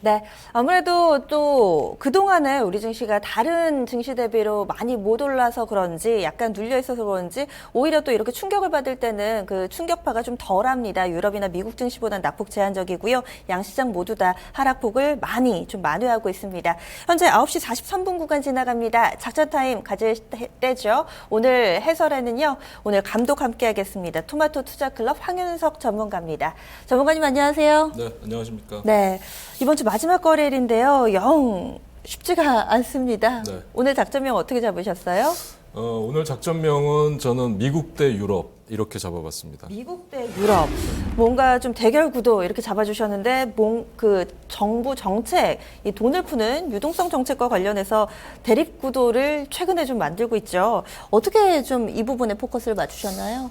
네, 아무래도 또 그동안에 우리 증시가 다른 증시 대비로 많이 못 올라서 그런지 약간 눌려 있어서 그런지 오히려 또 이렇게 충격을 받을 때는 그 충격파가 좀 덜합니다. 유럽이나 미국 증시보다는 낙폭 제한적이고요. 양시장 모두 다 하락폭을 많이 좀 만회하고 있습니다. 현재 9시 43분 구간 지나갑니다. 작전 타임 가질 때죠. 오늘 해설에는요. 오늘 감독 함께 하겠습니다. 토마토 투자클럽 황윤석 전문가입니다. 전문가님 안녕하세요. 네, 안녕하십니까. 네, 이번 주 마지막 거래일인데요. 영 쉽지가 않습니다. 네. 오늘 작전명 어떻게 잡으셨어요? 오늘 작전명은 저는 미국 대 유럽 이렇게 잡아봤습니다. 미국 대 유럽. 뭔가 좀 대결 구도 이렇게 잡아주셨는데, 그 정부 정책, 이 돈을 푸는 유동성 정책과 관련해서 대립 구도를 최근에 좀 만들고 있죠. 어떻게 좀 이 부분에 포커스를 맞추셨나요?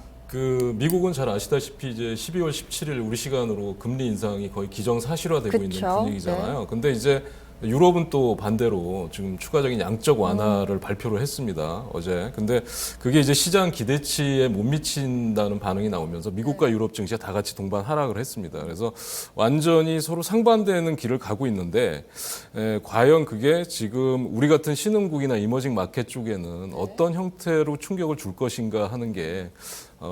미국은 잘 아시다시피 이제 12월 17일 우리 시간으로 금리 인상이 거의 기정사실화되고 그쵸? 있는 분위기잖아요. 근데 이제 유럽은 또 반대로 지금 추가적인 양적 완화를 발표를 했습니다. 어제. 근데 그게 이제 시장 기대치에 못 미친다는 반응이 나오면서 미국과 유럽 증시가 다 같이 동반 하락을 했습니다. 그래서 완전히 서로 상반되는 길을 가고 있는데 과연 그게 지금 우리 같은 신흥국이나 이머징 마켓 쪽에는 어떤 형태로 충격을 줄 것인가 하는 게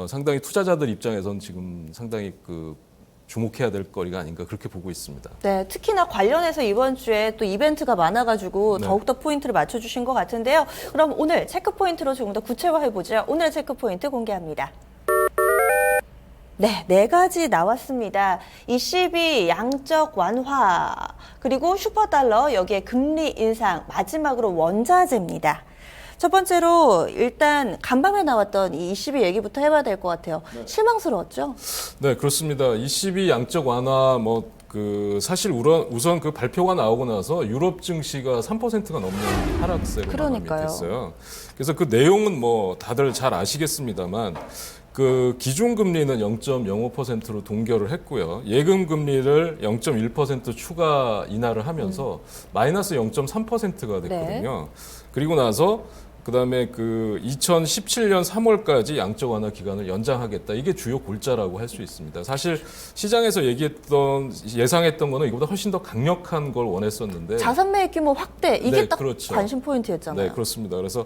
상당히 투자자들 입장에선 지금 상당히 주목해야 될 거리가 아닌가 그렇게 보고 있습니다. 네, 특히나 관련해서 이번 주에 또 이벤트가 많아가지고 네. 더욱더 포인트를 맞춰주신 것 같은데요. 그럼 오늘 체크 포인트로 조금 더 구체화해보죠. 오늘 체크 포인트 공개합니다. 네, 4가지 나왔습니다. ECB 양적 완화, 그리고 슈퍼달러, 여기에 금리 인상, 마지막으로 원자재입니다. 첫 번째로 일단 간밤에 나왔던 이 ECB 얘기부터 해봐야 될 것 같아요. 네. 실망스러웠죠? 네, 그렇습니다. ECB 양적 완화 사실 우선 그 발표가 나오고 나서 유럽 증시가 3%가 넘는 하락세로 마감이 그러니까요. 됐어요. 그래서 그 내용은 다들 잘 아시겠습니다만 기준 금리는 0.05%로 동결을 했고요. 예금 금리를 0.1% 추가 인하를 하면서 마이너스 0.3%가 됐거든요. 그리고 나서 그다음에 2017년 3월까지 양적 완화 기간을 연장하겠다. 이게 주요 골자라고 할 수 있습니다. 사실 시장에서 예상했던 거는 이거보다 훨씬 더 강력한 걸 원했었는데 자산 매입 규모 확대, 이게 네, 딱 그렇죠. 관심 포인트였잖아요. 네, 그렇습니다. 그래서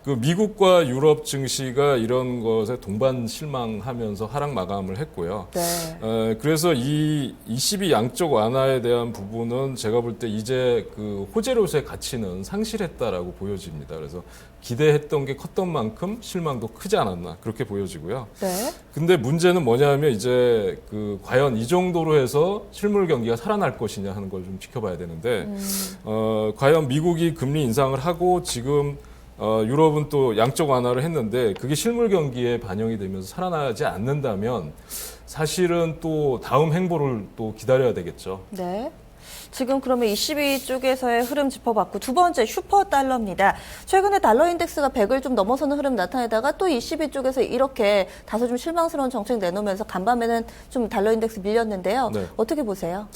미국과 유럽 증시가 이런 것에 동반 실망하면서 하락 마감을 했고요. 네. 그래서 이 ECB 양적 완화에 대한 부분은 제가 볼 때 이제 호재로서의 가치는 상실했다라고 보여집니다. 그래서 기대했던 게 컸던 만큼 실망도 크지 않았나 그렇게 보여지고요. 네. 근데 문제는 뭐냐면 이제 과연 이 정도로 해서 실물 경기가 살아날 것이냐 하는 걸 좀 지켜봐야 되는데 과연 미국이 금리 인상을 하고 지금 유럽은 또 양적 완화를 했는데 그게 실물 경기에 반영이 되면서 살아나지 않는다면 사실은 또 다음 행보를 또 기다려야 되겠죠. 네. 지금 그러면 ECB 쪽에서의 흐름 짚어봤고, 두 번째 슈퍼달러입니다. 최근에 달러 인덱스가 100을 좀 넘어서는 흐름 나타내다가 또 ECB 쪽에서 이렇게 다소 좀 실망스러운 정책 내놓으면서 간밤에는 좀 달러 인덱스 밀렸는데요. 네. 어떻게 보세요?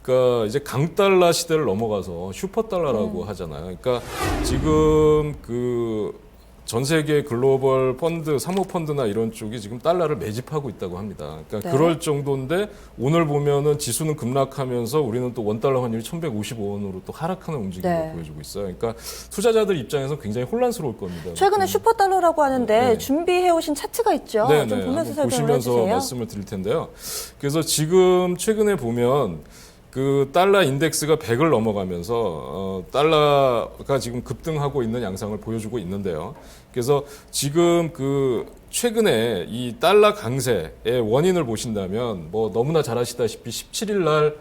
그러니까 이제 강달러 시대를 넘어가서 슈퍼달러라고 하잖아요. 그러니까 지금 전 세계 글로벌 펀드, 사모펀드나 이런 쪽이 지금 달러를 매집하고 있다고 합니다. 그러니까 네. 그럴 정도인데 오늘 보면은 지수는 급락하면서 우리는 또 원달러 환율이 1,155원으로 또 하락하는 움직임을 네. 보여주고 있어요. 그러니까 투자자들 입장에서 굉장히 혼란스러울 겁니다. 최근에 슈퍼달러라고 하는데 네. 준비해오신 차트가 있죠? 네, 좀 네. 보면서 한번 설명을 보시면서 해주세요. 말씀을 드릴 텐데요. 그래서 지금 최근에 보면 달러 인덱스가 100을 넘어가면서 달러가 지금 급등하고 있는 양상을 보여주고 있는데요. 그래서 지금 최근에 이 달러 강세의 원인을 보신다면 너무나 잘 아시다시피 17일 날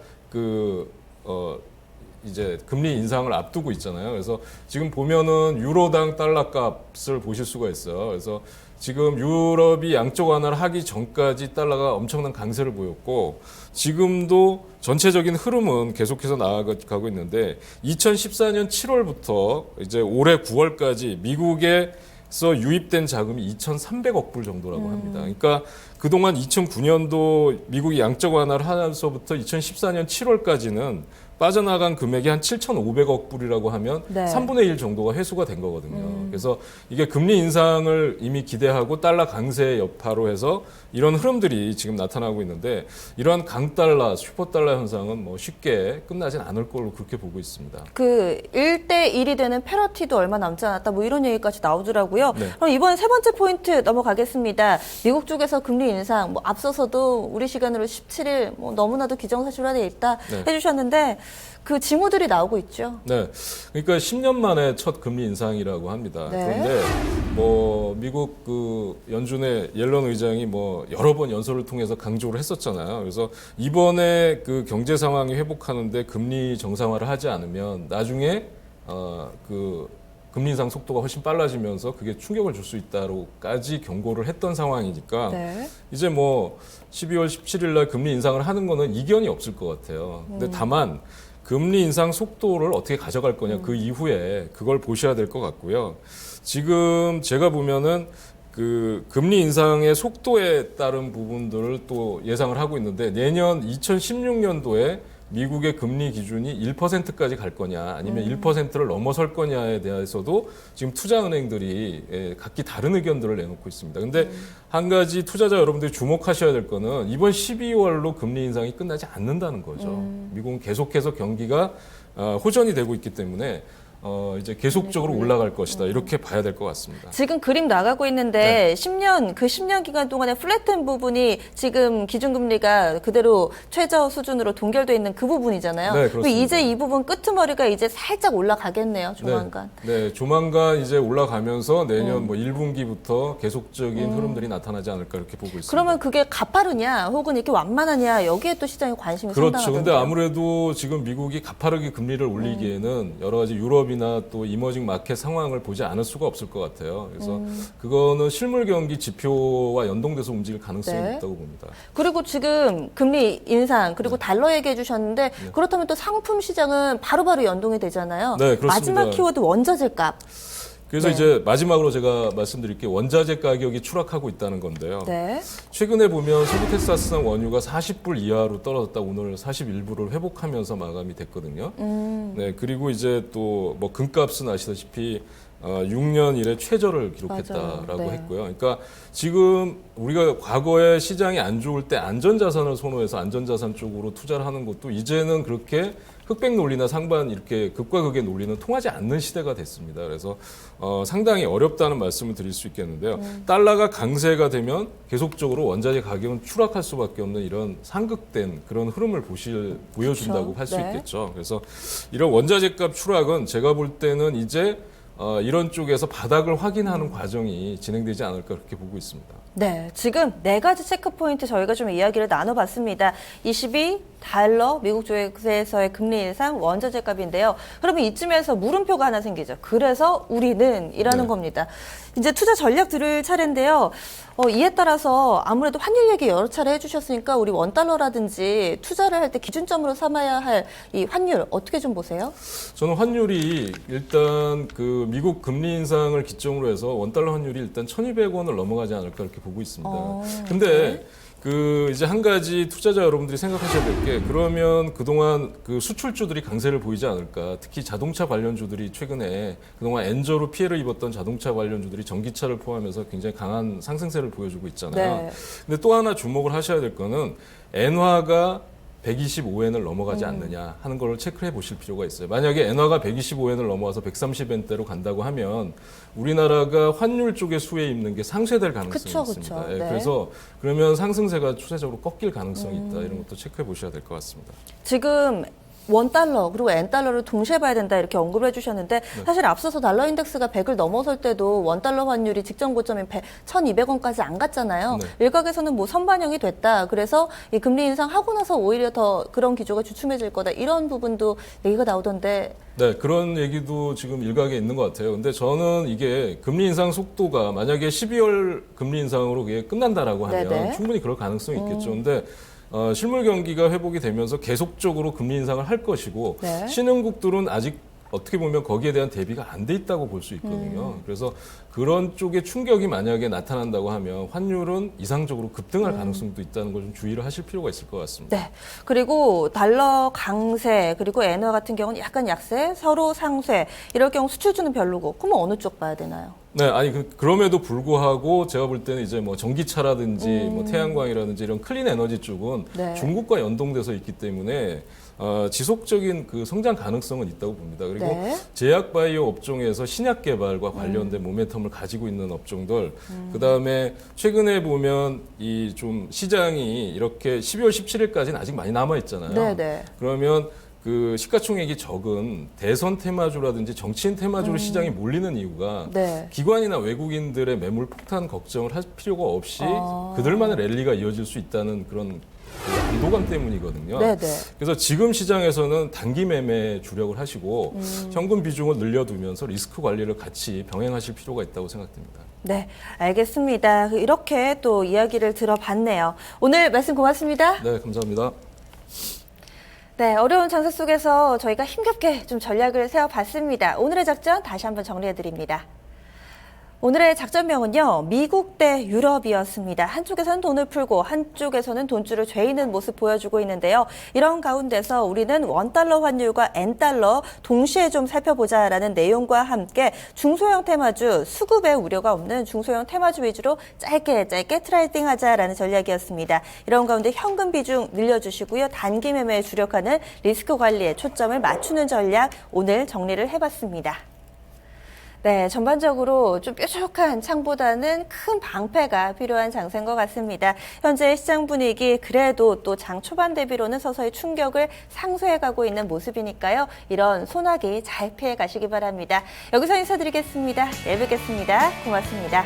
이제 금리 인상을 앞두고 있잖아요. 그래서 지금 보면은 유로당 달러 값을 보실 수가 있어요. 그래서 지금 유럽이 양적 완화를 하기 전까지 달러가 엄청난 강세를 보였고 지금도 전체적인 흐름은 계속해서 나아가고 있는데 2014년 7월부터 이제 올해 9월까지 미국에서 유입된 자금이 2,300억 불 정도라고 합니다. 그러니까 그동안 2009년도 미국이 양적 완화를 하면서부터 2014년 7월까지는 빠져나간 금액이 한 7,500억 불이라고 하면 네. 3분의 1 정도가 회수가 된 거거든요. 그래서 이게 금리 인상을 이미 기대하고 달러 강세 여파로 해서 이런 흐름들이 지금 나타나고 있는데 이러한 강달러, 슈퍼달러 현상은 뭐 쉽게 끝나진 않을 걸로 그렇게 보고 있습니다. 그 1대1이 되는 패러티도 얼마 남지 않았다 뭐 이런 얘기까지 나오더라고요. 네. 그럼 이번 세 번째 포인트 넘어가겠습니다. 미국 쪽에서 금리 인상 뭐 앞서서도 우리 시간으로 17일 뭐 너무나도 기정사실화돼 있다 네. 해주셨는데 그 징후들이 나오고 있죠. 네. 그러니까 10년 만에 첫 금리 인상이라고 합니다. 네. 그런데 뭐 미국 그 연준의 옐런 의장이 뭐 여러 번 연설을 통해서 강조를 했었잖아요. 그래서 이번에 그 경제 상황이 회복하는데 금리 정상화를 하지 않으면 나중에 그 금리 인상 속도가 훨씬 빨라지면서 그게 충격을 줄 수 있다로까지 경고를 했던 상황이니까 네. 이제 뭐 12월 17일 날 금리 인상을 하는 거는 이견이 없을 것 같아요. 근데 다만 금리 인상 속도를 어떻게 가져갈 거냐 그 이후에 그걸 보셔야 될 것 같고요. 지금 제가 보면은 그 금리 인상의 속도에 따른 부분들을 또 예상을 하고 있는데 내년 2016년도에 미국의 금리 기준이 1%까지 갈 거냐 아니면 1%를 넘어설 거냐에 대해서도 지금 투자은행들이 각기 다른 의견들을 내놓고 있습니다. 근데 한 가지 투자자 여러분들이 주목하셔야 될 거는 이번 12월로 금리 인상이 끝나지 않는다는 거죠. 미국은 계속해서 경기가 호전이 되고 있기 때문에 이제 계속적으로 올라갈 것이다. 이렇게 봐야 될 것 같습니다. 지금 그림 나가고 있는데 10년 기간 동안에 플랫된 부분이 지금 기준금리가 그대로 최저 수준으로 동결돼 있는 그 부분이잖아요. 네, 그렇습니다. 이제 이 부분 끄트머리가 이제 살짝 올라가겠네요. 조만간. 네, 조만간 이제 올라가면서 내년 뭐 1분기부터 계속적인 흐름들이 나타나지 않을까 이렇게 보고 있습니다. 그러면 그게 가파르냐 혹은 이렇게 완만하냐 여기에 또 시장의 관심이 그렇죠. 상당하던데요. 근데 아무래도 지금 미국이 가파르게 금리를 올리기에는 여러 가지 유럽이나 또 이머징 마켓 상황을 보지 않을 수가 없을 것 같아요. 그래서 그거는 실물 경기 지표와 연동돼서 움직일 가능성이 네. 있다고 봅니다. 그리고 지금 금리 인상 그리고 달러 얘기해 주셨는데 그렇다면 또 상품 시장은 바로바로 연동이 되잖아요. 네, 그렇습니다. 마지막 키워드 원자재 값. 그래서 네. 이제 마지막으로 제가 말씀드릴게요. 원자재 가격이 추락하고 있다는 건데요. 네. 최근에 보면 소비 텍사스산 원유가 40불 이하로 떨어졌다 오늘 41불을 회복하면서 마감이 됐거든요. 네, 그리고 이제 또 뭐 금값은 아시다시피 6년 이래 최저를 기록했다라고 맞아요. 네. 했고요. 그러니까 지금 우리가 과거에 시장이 안 좋을 때 안전자산을 선호해서 안전자산 쪽으로 투자를 하는 것도 이제는 그렇게 흑백 논리나 상반 이렇게 극과 극의 논리는 통하지 않는 시대가 됐습니다. 그래서 상당히 어렵다는 말씀을 드릴 수 있겠는데요. 달러가 강세가 되면 계속적으로 원자재 가격은 추락할 수밖에 없는 이런 상극된 그런 흐름을 보여준다고 할 수 네. 있겠죠. 그래서 이런 원자재 값 추락은 제가 볼 때는 이제 이런 쪽에서 바닥을 확인하는 과정이 진행되지 않을까 그렇게 보고 있습니다. 네, 지금 네 가지 체크 포인트 저희가 좀 이야기를 나눠봤습니다. 22 달러 미국 쪽에서의 금리 인상 원자재 값인데요. 그러면 이쯤에서 물음표가 하나 생기죠. 그래서 우리는 이라는 네. 겁니다. 이제 투자 전략 들을 차례인데요. 이에 따라서 아무래도 환율 얘기 여러 차례 해주셨으니까 우리 원달러라든지 투자를 할 때 기준점으로 삼아야 할 이 환율 어떻게 좀 보세요? 저는 환율이 일단 그 미국 금리 인상을 기점으로 해서 원달러 환율이 일단 1,200원을 넘어가지 않을까 이렇게 보고 있습니다. 근데 네. 그 이제 한 가지 투자자 여러분들이 생각하셔야 될 게 그러면 그동안 그 수출주들이 강세를 보이지 않을까. 특히 자동차 관련주들이 최근에 그동안 엔저로 피해를 입었던 자동차 관련주들이 전기차를 포함해서 굉장히 강한 상승세를 보여주고 있잖아요. 네. 근데 또 하나 주목을 하셔야 될 거는 엔화가 125엔을 넘어가지 않느냐 하는 걸 체크해 보실 필요가 있어요. 만약에 엔화가 125엔을 넘어와서 130엔대로 간다고 하면 우리나라가 환율 쪽에 수혜 입는 게 상쇄될 가능성이 그쵸, 있습니다. 그쵸. 예, 네. 그래서 그러면 상승세가 추세적으로 꺾일 가능성이 있다. 이런 것도 체크해 보셔야 될 것 같습니다. 지금 원달러 그리고 엔달러를 동시에 봐야 된다 이렇게 언급을 해주셨는데 사실 앞서서 달러 인덱스가 100을 넘어설 때도 원달러 환율이 직전 고점인 1,200원까지 안 갔잖아요. 네. 일각에서는 뭐 선반영이 됐다. 그래서 이 금리 인상하고 나서 오히려 더 그런 기조가 주춤해질 거다. 이런 부분도 얘기가 나오던데. 네, 그런 얘기도 지금 일각에 있는 것 같아요. 근데 저는 이게 금리 인상 속도가 만약에 12월 금리 인상으로 그게 끝난다라고 하면 네네. 충분히 그럴 가능성이 있겠죠. 근데 실물 경기가 회복이 되면서 계속적으로 금리 인상을 할 것이고 네. 신흥국들은 아직 어떻게 보면 거기에 대한 대비가 안 돼 있다고 볼 수 있거든요. 그래서 그런 쪽에 충격이 만약에 나타난다고 하면 환율은 이상적으로 급등할 가능성도 있다는 걸 좀 주의를 하실 필요가 있을 것 같습니다. 네. 그리고 달러 강세, 그리고 엔화 같은 경우는 약간 약세, 서로 상쇄, 이럴 경우 수출주는 별로고, 그러면 어느 쪽 봐야 되나요? 네, 아니 그럼에도 불구하고 제가 볼 때는 이제 뭐 전기차라든지 뭐 태양광이라든지 이런 클린 에너지 쪽은 네. 중국과 연동돼서 있기 때문에 지속적인 그 성장 가능성은 있다고 봅니다. 그리고 네. 제약 바이오 업종에서 신약 개발과 관련된 모멘텀을 가지고 있는 업종들, 그다음에 최근에 보면 이 좀 시장이 이렇게 12월 17일까지는 아직 많이 남아 있잖아요. 네, 네. 그러면 그 시가총액이 적은 대선 테마주라든지 정치인 테마주로 시장이 몰리는 이유가 네. 기관이나 외국인들의 매물 폭탄 걱정을 할 필요가 없이 그들만의 랠리가 이어질 수 있다는 그런 그 안도감 때문이거든요. 네, 네. 그래서 지금 시장에서는 단기 매매에 주력을 하시고 현금 비중을 늘려두면서 리스크 관리를 같이 병행하실 필요가 있다고 생각됩니다. 네, 알겠습니다. 이렇게 또 이야기를 들어봤네요. 오늘 말씀 고맙습니다. 네, 감사합니다. 네, 어려운 장세 속에서 저희가 힘겹게 좀 전략을 세워봤습니다. 오늘의 작전 다시 한번 정리해드립니다. 오늘의 작전명은요, 미국 대 유럽이었습니다. 한쪽에서는 돈을 풀고 한쪽에서는 돈줄을 죄이는 모습 보여주고 있는데요. 이런 가운데서 우리는 원달러 환율과 N달러 동시에 좀 살펴보자라는 내용과 함께 중소형 테마주, 수급의 우려가 없는 중소형 테마주 위주로 짧게 트레이딩하자라는 전략이었습니다. 이런 가운데 현금 비중 늘려주시고요. 단기 매매에 주력하는 리스크 관리에 초점을 맞추는 전략 오늘 정리를 해봤습니다. 네, 전반적으로 좀 뾰족한 창보다는 큰 방패가 필요한 장세인 것 같습니다. 현재 시장 분위기 그래도 또 장 초반 대비로는 서서히 충격을 상쇄해가고 있는 모습이니까요. 이런 소나기 잘 피해 가시기 바랍니다. 여기서 인사드리겠습니다. 내일 뵙겠습니다. 고맙습니다.